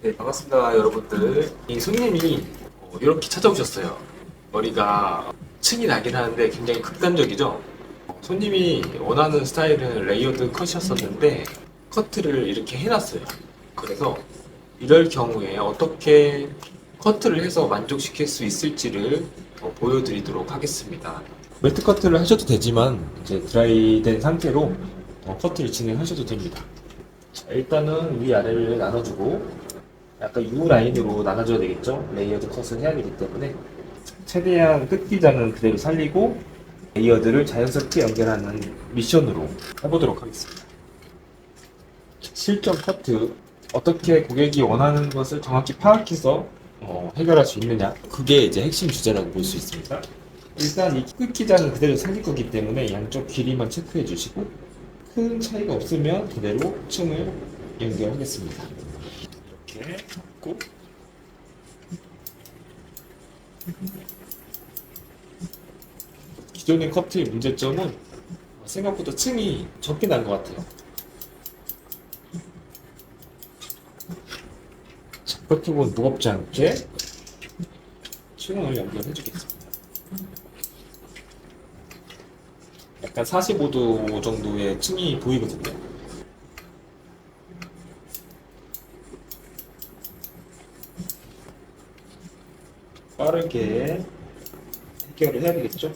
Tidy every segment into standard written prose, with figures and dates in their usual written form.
네, 반갑습니다, 여러분들. 이 손님이 이렇게 찾아오셨어요. 머리가 층이 나긴 하는데 굉장히 극단적이죠? 손님이 원하는 스타일은 레이어드 컷이었었는데 커트를 이렇게 해놨어요. 그래서 이럴 경우에 어떻게 커트를 해서 만족시킬 수 있을지를 보여드리도록 하겠습니다. 멜트 커트를 하셔도 되지만 이제 드라이된 상태로 커트를 진행하셔도 됩니다. 자, 일단은 위아래를 나눠주고 약간 U 라인으로 나눠줘야 되겠죠? 레이어드 컷을 해야 되기 때문에 최대한 끝기장은 그대로 살리고 레이어드를 자연스럽게 연결하는 미션으로 해보도록 하겠습니다. 실전 커트, 어떻게 고객이 원하는 것을 정확히 파악해서 해결할 수 있느냐, 그게 이제 핵심 주제라고 볼 수 있습니다. 일단 이 끝기장은 그대로 살릴 거기 때문에 양쪽 길이만 체크해 주시고 큰 차이가 없으면 그대로 층을 연결하겠습니다. 이렇게 잡고 기존의 커트의 문제점은 생각보다 층이 적게 난 것 같아요. 커트본 무겁지 않게 층을 연결해 주겠습니다. 약간 45도 정도의 층이 보이거든요. 빠르게 해결을 해야 되겠죠?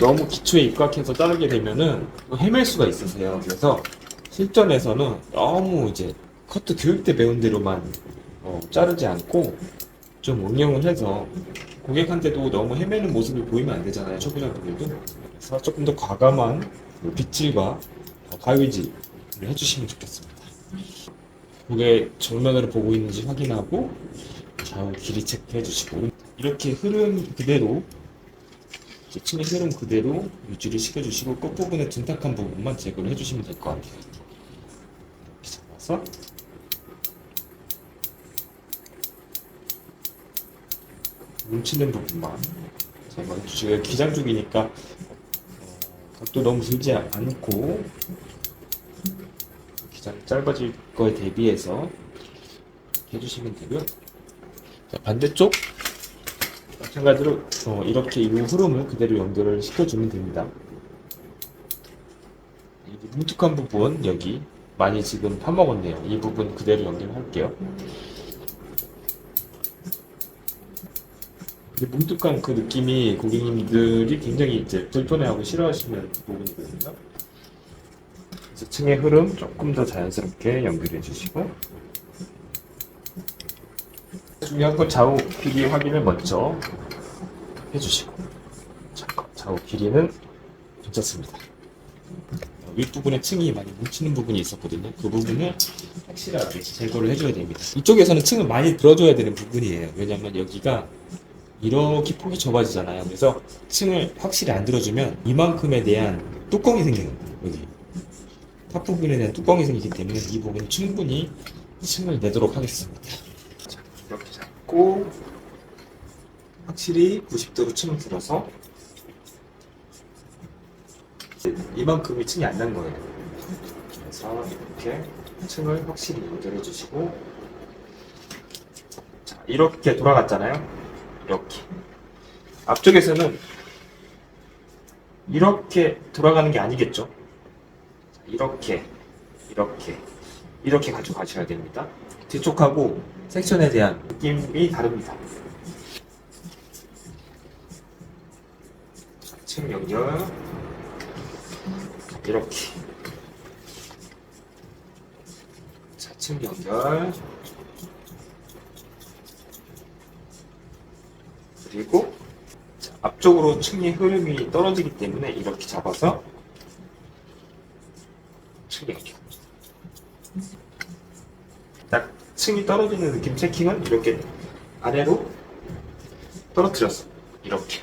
너무 기초에 입각해서 자르게 되면은 헤맬 수가 있으세요. 그래서 실전에서는 너무 이제 커트 교육 때 배운 대로만 자르지 않고 좀 응용을 해서 고객한테도 너무 헤매는 모습을 보이면 안 되잖아요. 초보자분들도. 그래서 조금 더 과감한 빗질과 가위질을 해주시면 좋겠습니다. 고객 정면으로 보고 있는지 확인하고 좌우 길이 체크해 주시고 이렇게 흐름 그대로 층의 흐름 그대로 유지를 시켜주시고 끝부분에 둔탁한 부분만 제거를 해주시면 될 것 같아요. 이렇게 잡아서 뭉치는 부분만 제거해 주시고 기장 쪽이니까 각도 너무 들지 않고 기장이 짧아질 거에 대비해서 해주시면 되고요. 자, 반대쪽 마찬가지로 이렇게 이 흐름을 그대로 연결을 시켜주면 됩니다. 이 뭉툭한 부분 여기 많이 지금 파먹었네요. 이 부분 그대로 연결할게요. 뭉툭한 그 느낌이 고객님들이 굉장히 이제 불편해하고 싫어하시는 부분이거든요. 그래서 층의 흐름 조금 더 자연스럽게 연결해 주시고 중요한 건 좌우 길이 확인을 먼저 해주시고 좌우 길이는 괜찮습니다. 윗부분에 층이 많이 뭉치는 부분이 있었거든요. 그 부분을 확실하게 제거를 해줘야 됩니다. 이쪽에서는 층을 많이 들어줘야 되는 부분이에요. 왜냐면 여기가 이렇게 폭이 좁아지잖아요. 그래서 층을 확실히 안 들어주면 이만큼에 대한 뚜껑이 생기는 거예요. 여기 탑 부분에 대한 뚜껑이 생기기 때문에 이 부분 충분히 층을 내도록 하겠습니다. 자, 이렇게 잡고 확실히 90도로 층을 들어서 이만큼이 층이 안 난 거예요. 그래서 이렇게 층을 확실히 연결해 주시고 자, 이렇게 돌아갔잖아요. 이렇게 앞쪽에서는 이렇게 돌아가는 게 아니겠죠. 이렇게 이렇게 가져가셔야 됩니다. 뒤쪽하고 섹션에 대한 느낌이 다릅니다. 층 연결 이렇게 층 연결 그리고 앞쪽으로 층의 흐름이 떨어지기 때문에 이렇게 잡아서 층 연결 딱 층이 떨어지는 느낌 체킹은 이렇게 아래로 떨어뜨렸어. 이렇게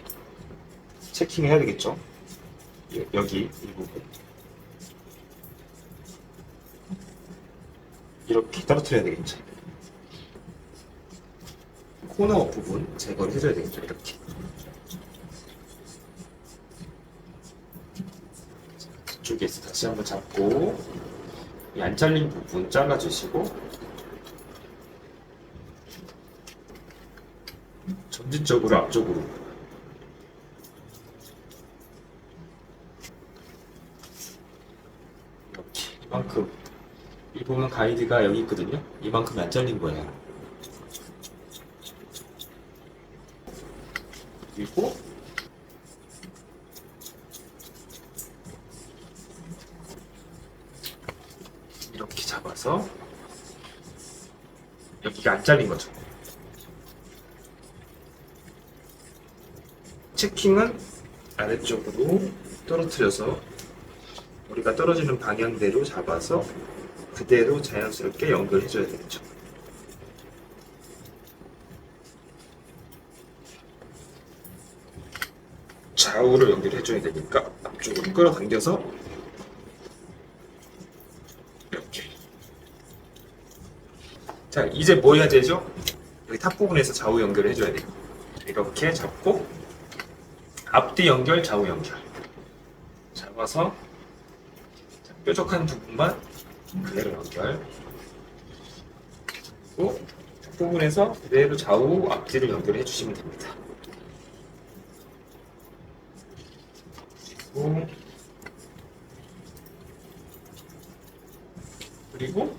체킹을 해야 되겠죠. 여기 이 부분 이렇게 떨어뜨려야 되겠죠. 코너 부분 제거를 해줘야 되겠죠. 이렇게 앞쪽에서 다시 한번 잡고 이 안 잘린 부분 잘라주시고 점진적으로 앞쪽으로 이렇게 이만큼 이 보면 가이드가 여기 있거든요. 이만큼이 안 잘린 거예요. 그리고 이렇게 잡아서 여기가 안 잘린 거죠. 체킹은 아래쪽으로 떨어뜨려서 우리가 떨어지는 방향대로 잡아서 그대로 자연스럽게 연결해줘야 되겠죠. 좌우로 연결해줘야 되니까 앞쪽으로 끌어당겨서 이렇게. 자, 이제 뭐 해야 되죠? 여기 탑 부분에서 좌우 연결해줘야 돼요. 이렇게 잡고 앞뒤 연결, 좌우 연결 잡아서 뾰족한 부분만 그대로 연결 그리고 탑 부분에서 그대로 좌우, 앞뒤를 연결해 주시면 됩니다. 그리고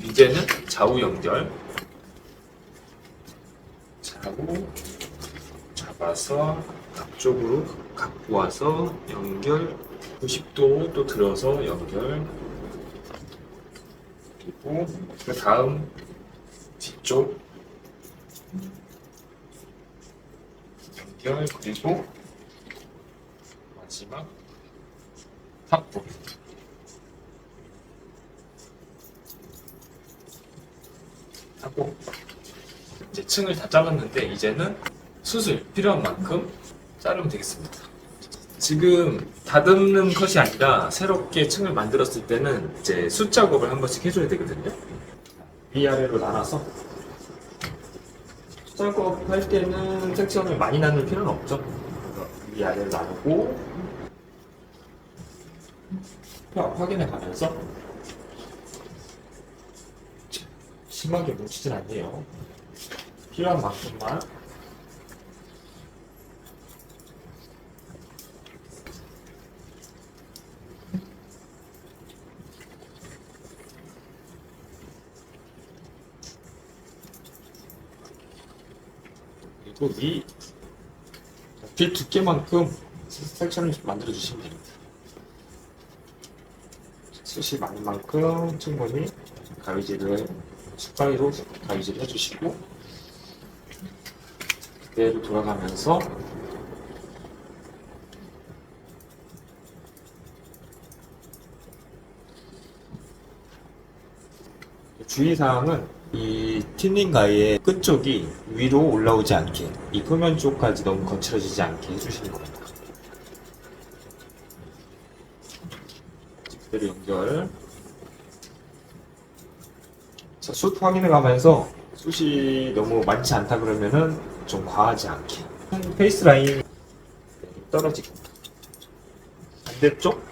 이제는 좌우 연결 좌우 잡아서 앞쪽으로 갖고 와서 연결 90도 또 들어서 연결 그리고 그 다음 뒤쪽 연결 그리고 마지막 탑부 하고 이제 층을 다 잘랐는데 이제는 수술 필요한 만큼 자르면 되겠습니다. 지금 다듬는 컷이 아니라 새롭게 층을 만들었을 때는 이제 숯 작업을 한 번씩 해줘야 되거든요. 위아래로 나눠서 숯 작업할 때는 섹션을 많이 나눌 필요는 없죠. 위아래로 나누고 확인해 가면서 심하게 뭉치진 않네요. 필요한 만큼만 그리고 이 필 두께만큼 섹션을 만들어 주시면 됩니다. 숱이 많은 만큼 충분히 가위질을 숟가위로 가위질 해주시고 그대로 돌아가면서 주의사항은 이 틴닝 가위의 끝쪽이 위로 올라오지 않게 이 표면 쪽까지 너무 거칠어지지 않게 해주시는 겁니다. 그대로 연결. 자, 숯 확인해 가면서 숯이 너무 많지 않다 그러면은 좀 과하지 않게 페이스 라인 떨어지고 반대쪽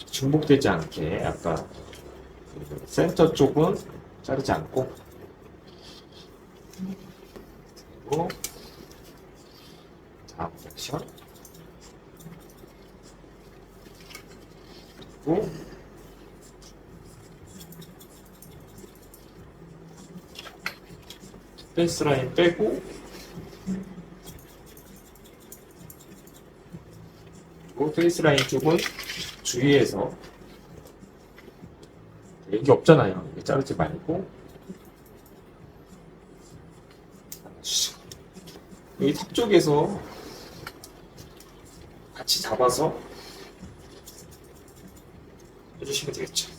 중복되지 않게 아까 센터 쪽은 자르지 않고 그리고 다음 섹션 그리고 페이스 라인 빼고 그리고 페이스 라인 쪽은 주위에서 여기 없잖아요. 여기 자르지 말고 여기 탑 쪽에서 같이 잡아서 해주시면 되겠죠.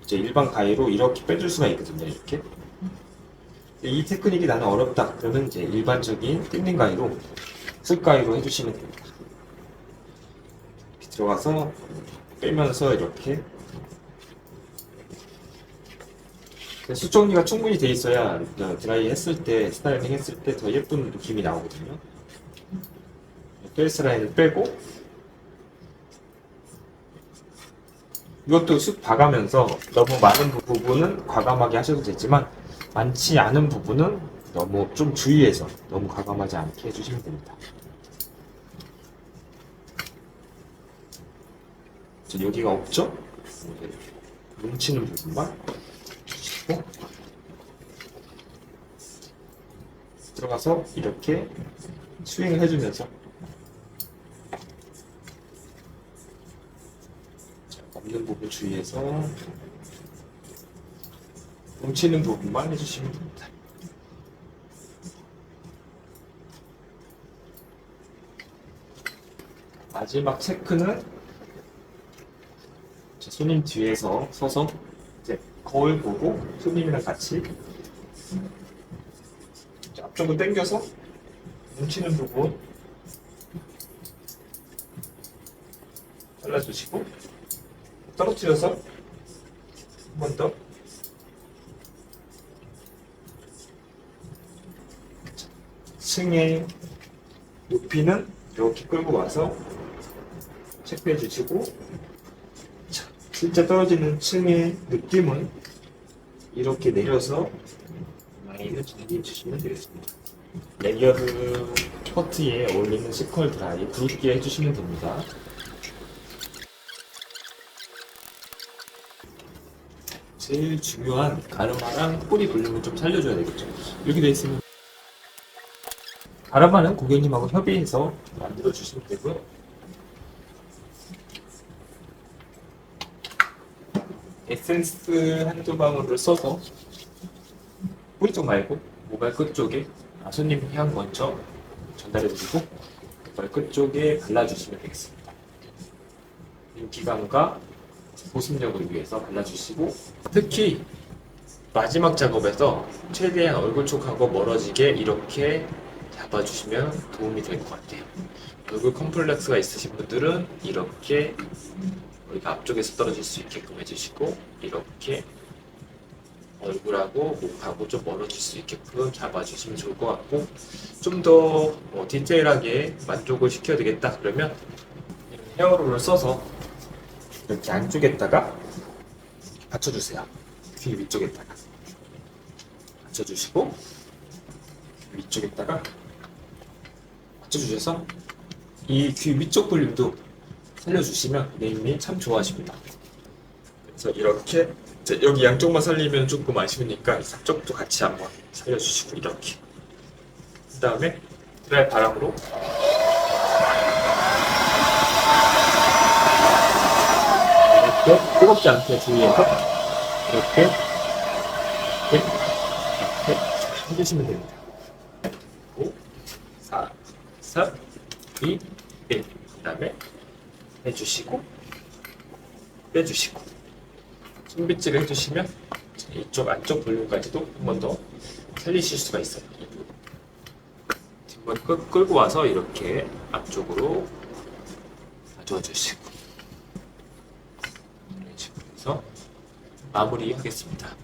이제 일반 가위로 이렇게 빼줄 수가 있거든요. 이렇게 이 테크닉이 나는 어렵다 그러면 이제 일반적인 띵닝 가위로 숯 가위로 해주시면 됩니다. 들어가서 빼면서 이렇게 숱 정리가 충분히 돼 있어야 드라이 했을 때, 스타일링 했을 때 더 예쁜 느낌이 나오거든요. 페이스 라인을 빼고 이것도 쑥 봐가면서 너무 많은 부분은 과감하게 하셔도 되지만 많지 않은 부분은 너무 좀 주의해서 너무 과감하지 않게 해주시면 됩니다. 여기가 없죠? 뭉치는 부분만 주시고 들어가서 이렇게 스윙을 해주면서 없는 부분 주의해서 뭉치는 부분만 해주시면 됩니다. 마지막 체크는 손님 뒤에서 서서 이제 거울 보고 손님이랑 같이 앞쪽으로 당겨서 뭉치는 부분 잘라주시고 떨어뜨려서 한 번 더 층의 높이는 이렇게 끌고 와서 체크해 주시고 진짜 떨어지는 층의 느낌은 이렇게 내려서 라인을 정리해 주시면 되겠습니다. 레이어드 커트에 어울리는 시컬 드라이 굵게 해주시면 됩니다. 제일 중요한 가르마랑 꼬리 볼륨을 좀 살려줘야 되겠죠. 이렇게 돼 있으면 가르마는 고객님하고 협의해서 만들어 주시면 되고요. 에센스 한두 방울을 써서 뿌리 쪽 말고 모발 끝 쪽에 손님 향 먼저 전달해 드리고 모발 끝 쪽에 발라주시면 되겠습니다. 인기감과 보습력을 위해서 발라주시고 특히 마지막 작업에서 최대한 얼굴 쪽하고 멀어지게 이렇게 잡아주시면 도움이 될 것 같아요. 얼굴 컴플렉스가 있으신 분들은 이렇게 우리가 앞쪽에서 떨어질 수 있게끔 해주시고 이렇게 얼굴하고 목하고 좀 멀어질 수 있게끔 잡아주시면 좋을 것 같고 좀 더 디테일하게 만족을 시켜야 되겠다 그러면 헤어롤을 써서 이렇게 안쪽에다가 받쳐주세요. 귀 위쪽에다가 받쳐주시고 위쪽에다가 받쳐주셔서 이 귀 위쪽 볼륨도 살려주시면 고객님이 참 좋아하십니다. 그래서 이렇게 여기 양쪽만 살리면 조금 아쉬우니까 앞쪽도 같이 한번 살려주시고 이렇게 그 다음에 드라이 바람으로 이렇게 뜨겁지 않게 주의해서 이렇게 해주시면 됩니다. 5, 4, 3, 2, 1 그 다음에 해주시고 빼주시고 손빗질 해주시면 이쪽 안쪽 볼륨까지도 한 번 더 살리실 수가 있어요. 뒷머리 끌고 와서 이렇게 앞쪽으로 가져와주시고 이런 식으로 해서 마무리하겠습니다.